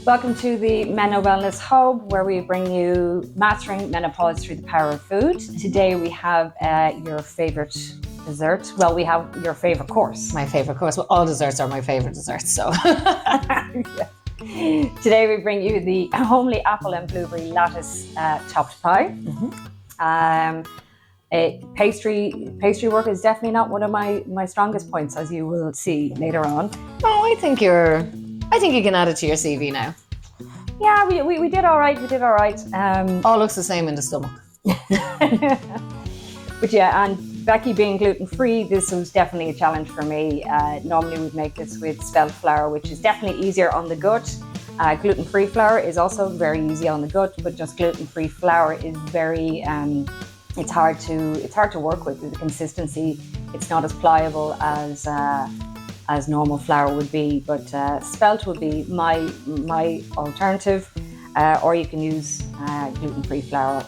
Welcome to the Meno Wellness Hub, where we bring you mastering menopause through the power of food. Today we have your favourite dessert. Well, we have your favourite course. My favourite course. Well, all desserts are my favourite desserts, so. Yeah. Today we bring you the homely apple and blueberry lattice chopped pie. Pastry work is definitely not one of my strongest points, as you will see later on. No, I think you can add it to your CV now. Yeah, we did all right. All looks the same in the stomach. But yeah, and Becky being gluten-free, this was definitely a challenge for me. Normally we'd make this with spelt flour, which is definitely easier on the gut. Gluten-free flour is also very easy on the gut, but just gluten-free flour is very, it's hard to work with. The consistency, it's not as pliable as normal flour would be, but spelt would be my alternative, or you can use gluten-free flour.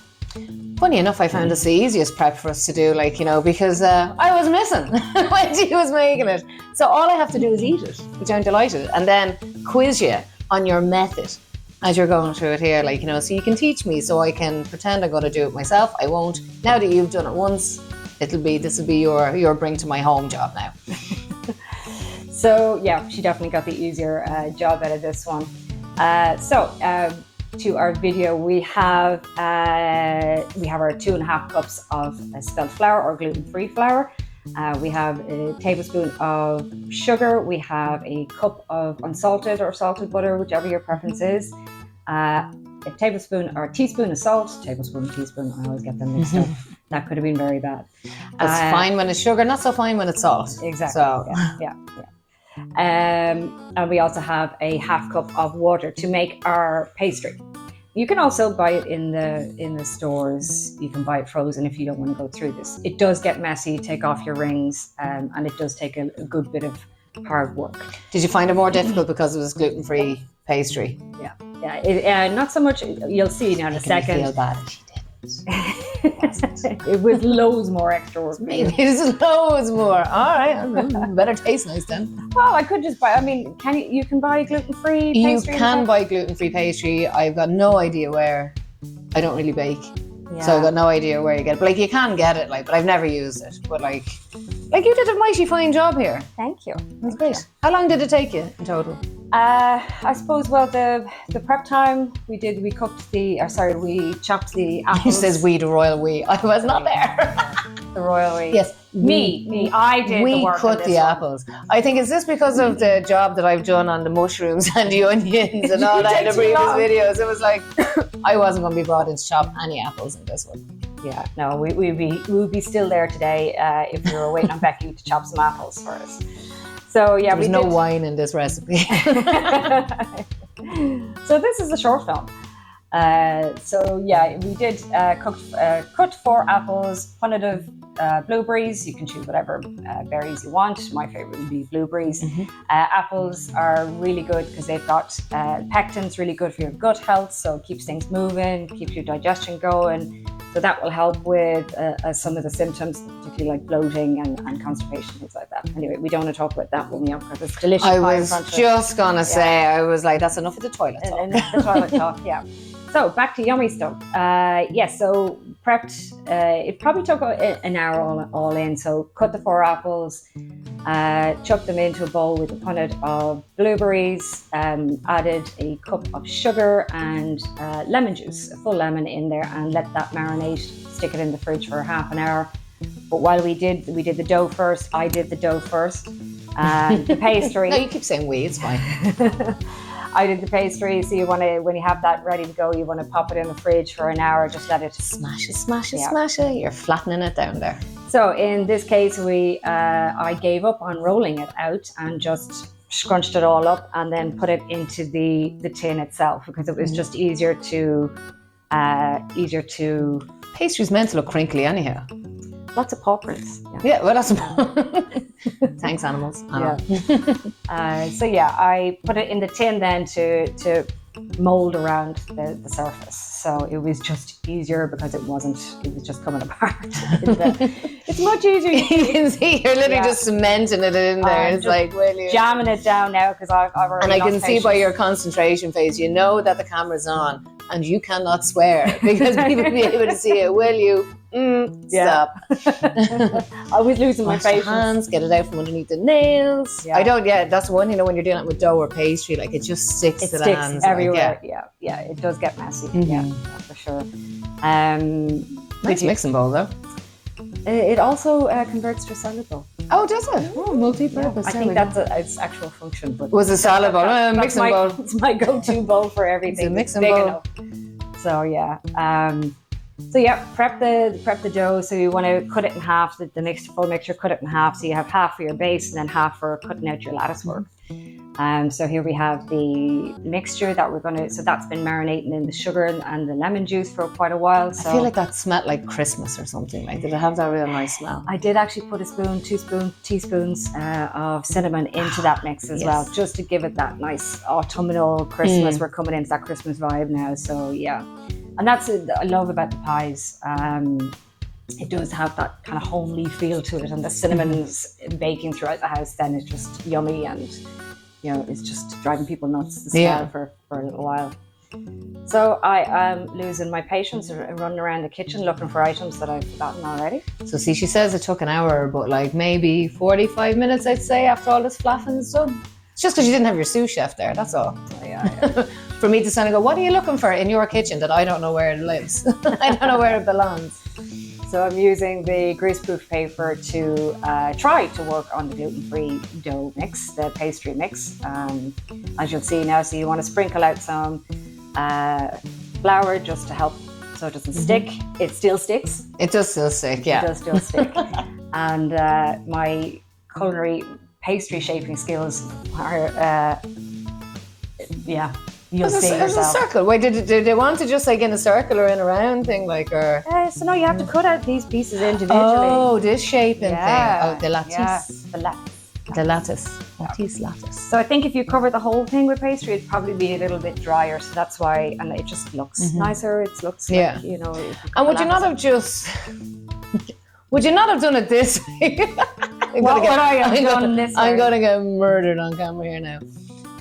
Funny enough, I found this the easiest prep for us to do, because I was missing when she was making it. So all I have to do is eat it, which I'm delighted, and then quiz you on your method as you're going through it here, so you can teach me, so I can pretend I'm going to do it myself. I won't. Now that you've done it once, this will be your bring to my home job now. So yeah, she definitely got the easier job out of this one. To our video, we have our 2.5 cups of spelt flour or gluten-free flour. We have a tablespoon of sugar. We have a cup of unsalted or salted butter, whichever your preference is. A tablespoon or a teaspoon of salt. Tablespoon, teaspoon. I always get them mixed up. That could have been very bad. It's fine when it's sugar, not so fine when it's salt. Exactly. So. Yeah. And we also have a 1/2 cup of water to make our pastry. You can also buy it in the stores. You can buy it frozen if you don't want to go through this. It does get messy, take off your rings, and it does take a good bit of hard work. Did you find it more difficult because it was gluten-free pastry? Yeah. Not so much. You'll see now in a second. I feel bad if she didn't. It was loads more extra work. Maybe it's loads more. All right, better taste nice then. Well, I could just buy. I mean, you can buy gluten-free pastry? You can buy gluten-free pastry. I've got no idea where. I don't really bake, so I've got no idea where you get it. But you can get it, but I've never used it. But you did a mighty fine job here. Thank you. That's great. How long did it take you in total? I suppose, the prep time we chopped the apples. She says we, the royal we. I was not there. The royal we. Yes. Me. I did the work. We cut the apples. I think, is this because of the job that I've done on the mushrooms and the onions and all that in the previous videos? It was like, I wasn't going to be brought in to chop any apples in this one. Yeah, no, we'd be still there today if we were waiting on Becky to chop some apples for us. So yeah, there's no wine in this recipe. So this is a short film. We did cut 4 apples, punnet of blueberries. You can choose whatever berries you want. My favorite would be blueberries. Apples are really good because they've got pectin's really good for your gut health, so it keeps things moving, keeps your digestion going. So that will help with some of the symptoms, particularly like bloating and constipation, things like that. Anyway, we don't want to talk about that when we have, because it's delicious. I was just going to say, I was like, that's enough of the toilet talk. Enough of the toilet talk, yeah. So back to yummy stuff. So prepped, it probably took an hour all in. So cut the 4 apples, chucked them into a bowl with a punnet of blueberries, added a cup of sugar and lemon juice, a full lemon in there, and let that marinate, stick it in the fridge for half an hour. But while we did the dough first, I did the dough first, the pastry. No, you keep saying we, it's fine. I did the pastry, so you want to, when you have that ready to go, you want to pop it in the fridge for an hour, just let it smash it. You're flattening it down there. So in this case, I gave up on rolling it out and just scrunched it all up and then put it into the tin itself, because it was just easier to. Pastry's meant to look crinkly anyhow. Lots of paw prints. Yeah, well, that's thanks, animals. Yeah. I put it in the tin then to mold around the surface. So it was just easier because it was just coming apart. It's much easier. You can see you're literally just cementing it in there. It's like, will you? Jamming it down now because I've already And I can lost see by patience. your concentration phase, you know that the camera's on and you cannot swear because people will be able to see it. Will you? Stop. I was losing my Wash your patience. hands, get it out from underneath the nails. Yeah. I don't, that's one, when you're dealing with dough or pastry, like it just sticks It to the sticks hands. everywhere. Like, Yeah, it does get messy. Mhm. Yeah, for sure. Nice mixing bowl though. It also converts to a salad bowl. Oh, does it? Oh, multi-purpose. I think that's its actual function. But Was a salad bowl, mixing bowl. It's my go-to bowl for everything. It's a mixing big bowl. enough. So yeah. Prep the dough. So you want to cut it in half. The full mixture, cut it in half. So you have half for your base and then half for cutting out your lattice work. So here we have the mixture that we're going to. So that's been marinating in the sugar and the lemon juice for quite a while. So I feel like that smelled like Christmas or something. Like, did it have that real nice smell? I did actually put two teaspoons of cinnamon into that mix as well, just to give it that nice autumnal Christmas. We're coming into that Christmas vibe now. So yeah. And that's what I love about the pies. It does have that kind of homely feel to it, and the cinnamon's baking throughout the house. Then it's just yummy, and it's just driving people nuts. The smell for a little while. So I am losing my patience and running around the kitchen looking for items that I've forgotten already. So see, she says it took an hour, but like maybe 45 minutes, I'd say, after all this flapping's done. It's just because you didn't have your sous chef there. That's all. So, yeah. For me to kind of go, what are you looking for in your kitchen that I don't know where it lives? I don't know where it belongs. So I'm using the greaseproof paper to try to work on the gluten-free dough mix, the pastry mix. As you'll see now, so you want to sprinkle out some flour just to help so it doesn't stick. It still sticks. It does still stick, yeah. It does still stick. And my culinary pastry shaping skills are, you'll see yourself. It's a circle. Wait, did they want to just like in a circle or in a round thing, like, or? So no, you have to cut out these pieces individually. Oh, this shaping thing. Oh, the lattice. Yeah, the lattice. The lattice. Lattice. So I think if you cover the whole thing with pastry, it'd probably be a little bit drier. So that's why, and it just looks nicer. It looks like, And would you not have just? Would you not have done it this way? I'm gonna get murdered on camera here now.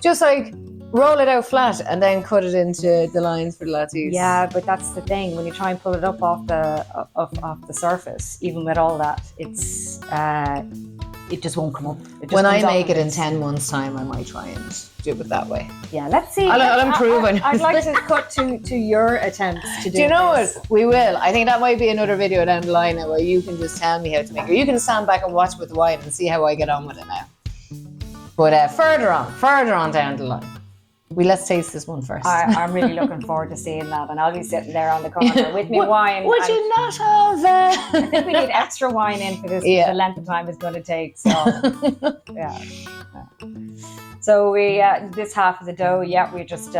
Just like roll it out flat and then cut it into the lines for the lattice. Yeah, but that's the thing. When you try and pull it up off the surface, even with all that, it just won't come up. When I make it in 10 months' time, I might try and do it that way. Yeah, let's see. I'll improve on it. I'd like to cut to your attempts to do. Do you know this. what? We will. I think that might be another video down the line now where you can just tell me how to make it. Or you can stand back and watch with the wine and see how I get on with it now. But further on down the line. Let's taste this one first. I'm really looking forward to seeing that, and I'll be sitting there on the corner with me wine. Would you not have? I think we need extra wine in for this. The length of time it's going to take. So yeah. So we this half of the dough. Yeah, we're just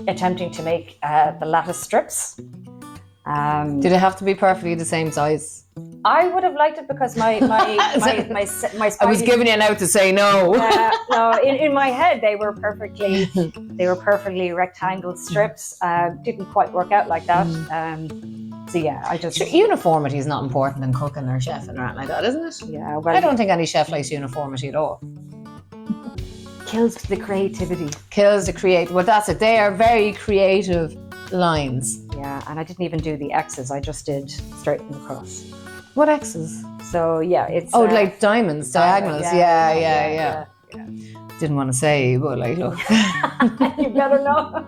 attempting to make the lattice strips. Did it have to be perfectly the same size? I would have liked it because my I was giving you an out to say no. No, in my head they were perfectly rectangle strips. Didn't quite work out like that. So yeah, I just uniformity is not important in cooking or chefing or anything like that, isn't it? Yeah, well, I don't think any chef likes uniformity at all. Kills the creativity. Well, that's it. They are very creative lines. Yeah, and I didn't even do the X's. I just did straight and across. What X's? So yeah, it's like diamonds, diagonals. Yeah. Yeah. Didn't want to say, but like, look. You better know.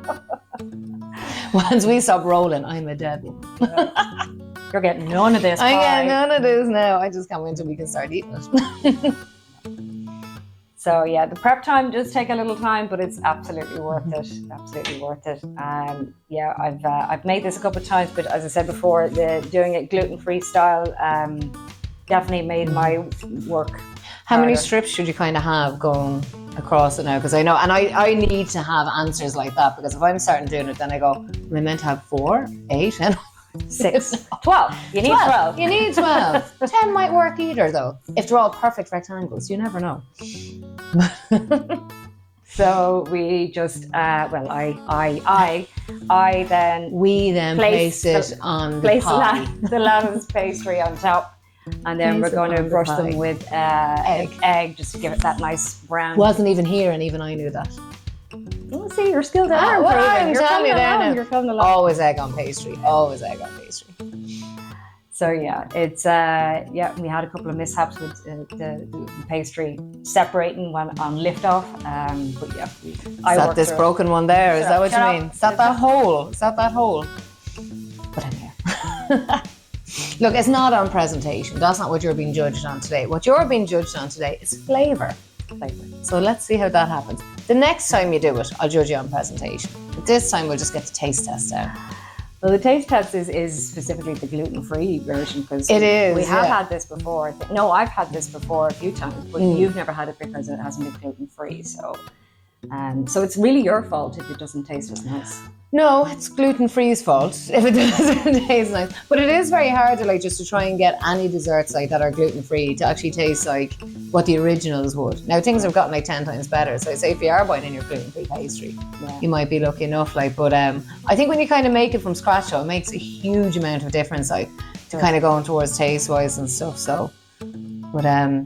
Once we stop rolling, I'm a dead woman. You're getting none of this. I get none of this now. I just can't wait until we can start eating it. So yeah, the prep time does take a little time, but it's absolutely worth it. Absolutely worth it. Yeah, I've made this a couple of times, but as I said before, doing it gluten-free style definitely made my work How many strips should you kind of have going across it now? Because I know, and I need to have answers like that, because if I'm starting doing it, then I go, am I meant to have 4, 8, and 6, 12. You need 12. You need 12. 10 might work either, though. If they're all perfect rectangles, you never know. So we just, We then place it on the pie. the lattice pastry on top, and then we're going to brush them with egg just to give it that nice brown. Wasn't even here, and even I knew that. Well, see, you're skilled at it. I'm telling you there. You're coming along. Always egg on pastry. Always egg on pastry. So yeah, it's we had a couple of mishaps with the pastry separating on liftoff. But yeah, Is that this broken one there? Is that what you mean? Is that hole? Is that hole? But I'm here. Look, it's not on presentation. That's not what you're being judged on today. What you're being judged on today is flavour. So let's see how that happens. The next time you do it, I'll judge you on presentation. But this time we'll just get the taste test out. Well, the taste test is specifically the gluten-free version, because it is. We have had this before. No, I've had this before a few times, but you've never had it because it hasn't been gluten-free. So it's really your fault if it doesn't taste as nice. No, it's gluten-free's fault if it doesn't taste nice. But it is very hard to just to try and get any desserts that are gluten-free to actually taste like what the originals would. Now things have gotten 10 times better. So I say if you are buying in your gluten-free pastry, you might be lucky enough. But I think when you kind of make it from scratch, though, it makes a huge amount of difference to kind of going towards taste-wise and stuff. So. But I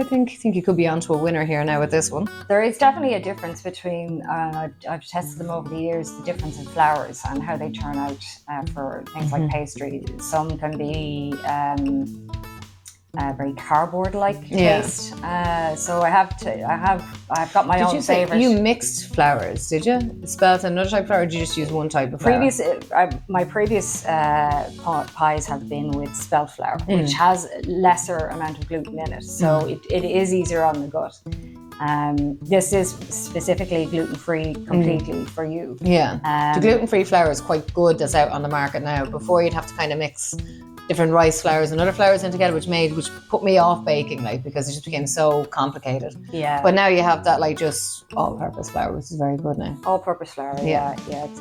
think you could be onto a winner here now with this one. There is definitely a difference between, I've tested them over the years, the difference in flours and how they turn out for things like pastry. Some can be very cardboard-like taste. So I've got my own favourite. You mixed flours, did you? Spelt another type of flour, or did you just use one type of flour? My previous pies have been with spelt flour, which has lesser amount of gluten in it, so it is easier on the gut. This is specifically gluten-free completely for you. Yeah, the gluten-free flour is quite good that's out on the market now. Before you'd have to kind of mix different rice flours and other flours in together, which put me off baking, because it just became so complicated. Yeah. But now you have that just all-purpose flour, which is very good now. All-purpose flour. Yeah.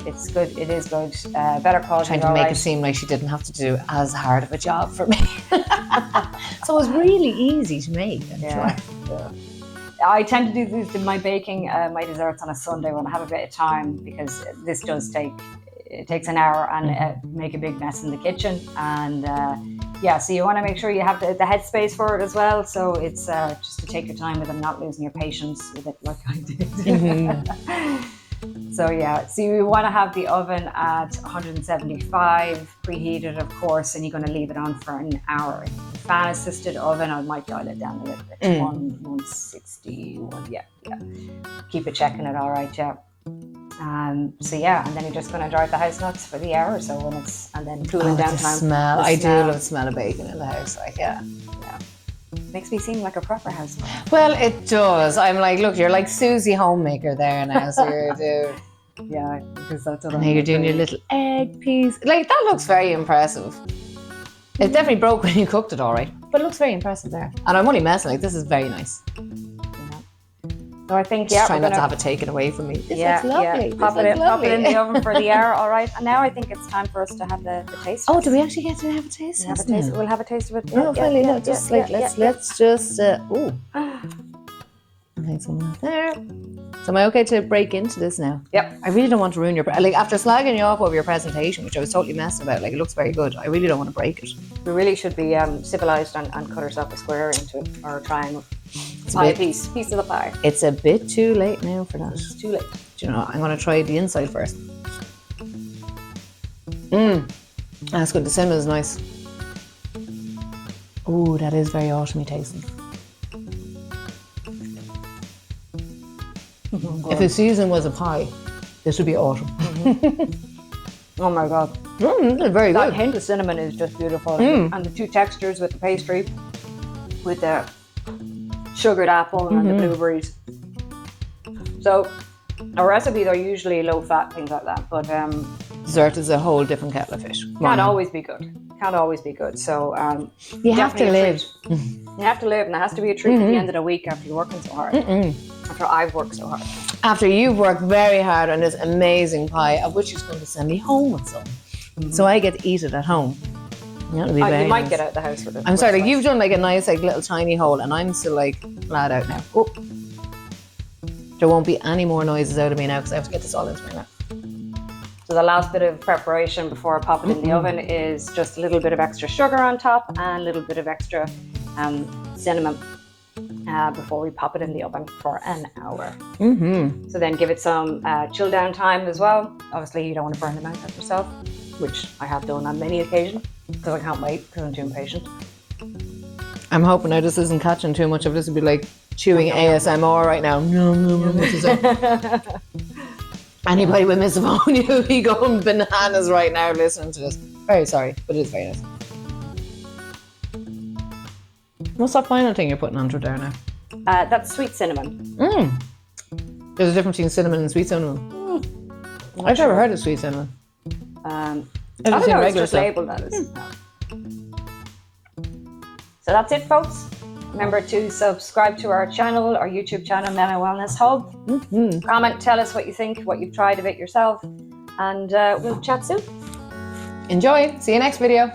It's good. It is good. Better quality. Trying to make it seem like she didn't have to do as hard of a job for me. So it was really easy to make. Yeah. I tend to do my baking, my desserts on a Sunday when I have a bit of time, because this does takes an hour and make a big mess in the kitchen, and so you want to make sure you have the headspace for it as well, so it's just to take your time with it, not losing your patience with it like I did. So you want to have the oven at 175 preheated, of course, and you're going to leave it on for an hour. Fan assisted oven, I might dial it down a little bit, 160. Keep it checking it all right. And then you're just going to dry the house nuts for the hour or so and then cooling down time. Smell. I do love the smell of bacon in the house. Makes me seem like a proper housewife. Well, it does. I'm like, look, you're like Susie Homemaker there now. So you're doing. Yeah, because that's what I'm doing. You're doing your little egg piece. That looks very impressive. It definitely broke when you cooked it, all right. But it looks very impressive there. And I'm only messing. This is very nice. So I think, try not to have it taken away from me. This looks lovely. Pop it in the oven for the hour, all right. And now I think it's time for us to have the taste. Oh, do we actually get to have a taste? We'll have a taste of it. Let's just. Ooh. Nice one there. So am I okay to break into this now? Yep. I really don't want to ruin your... after slagging you off over your presentation, which I was totally messing about, it looks very good. I really don't want to break it. We really should be civilised and cut ourselves a square into it, or a triangle. Pie piece of the pie. It's a bit too late now for that. It's too late. Do you know what? I'm going to try the inside first. That's good. The cinnamon is nice. Ooh, that is very autumny tasting. If the season was a pie, this would be autumn. Oh my God. This is very good. That hint of cinnamon is just beautiful. And the two textures with the pastry, with the sugared apple and the blueberries. So our recipes are usually low fat, things like that, but dessert is a whole different kettle of fish. Can't always be good. So you have to live. You have to live, and it has to be a treat at the end of the week after you're working so hard. After I've worked so hard. After you've worked very hard on this amazing pie, of which you're going to send me home with some. So I get to eat it at home. You might get out of the house with it. I'm sorry, you've done a nice little tiny hole, and I'm still flat out now. Oh. There won't be any more noises out of me now because I have to get this all into my mouth. So the last bit of preparation before I pop it in the oven is just a little bit of extra sugar on top and a little bit of extra cinnamon before we pop it in the oven for an hour. So then give it some chill down time as well. Obviously you don't want to burn the mouth out yourself, which I have done on many occasions because I can't wait because I'm too impatient. I'm hoping now this isn't catching too much of this. Would be like chewing ASMR right now. Anybody with misophonia will be going bananas right now listening to this. Very sorry, but it is very nice. What's that final thing you're putting onto there now? That's sweet cinnamon. There's a difference between cinnamon and sweet cinnamon. I've never heard of sweet cinnamon. I don't know, it's just labelled that as. So that's it, folks. Remember to subscribe to our channel, our YouTube channel, Meno Wellness Hub. Comment, tell us what you think, what you've tried of it yourself, and we'll chat soon. Enjoy. See you next video.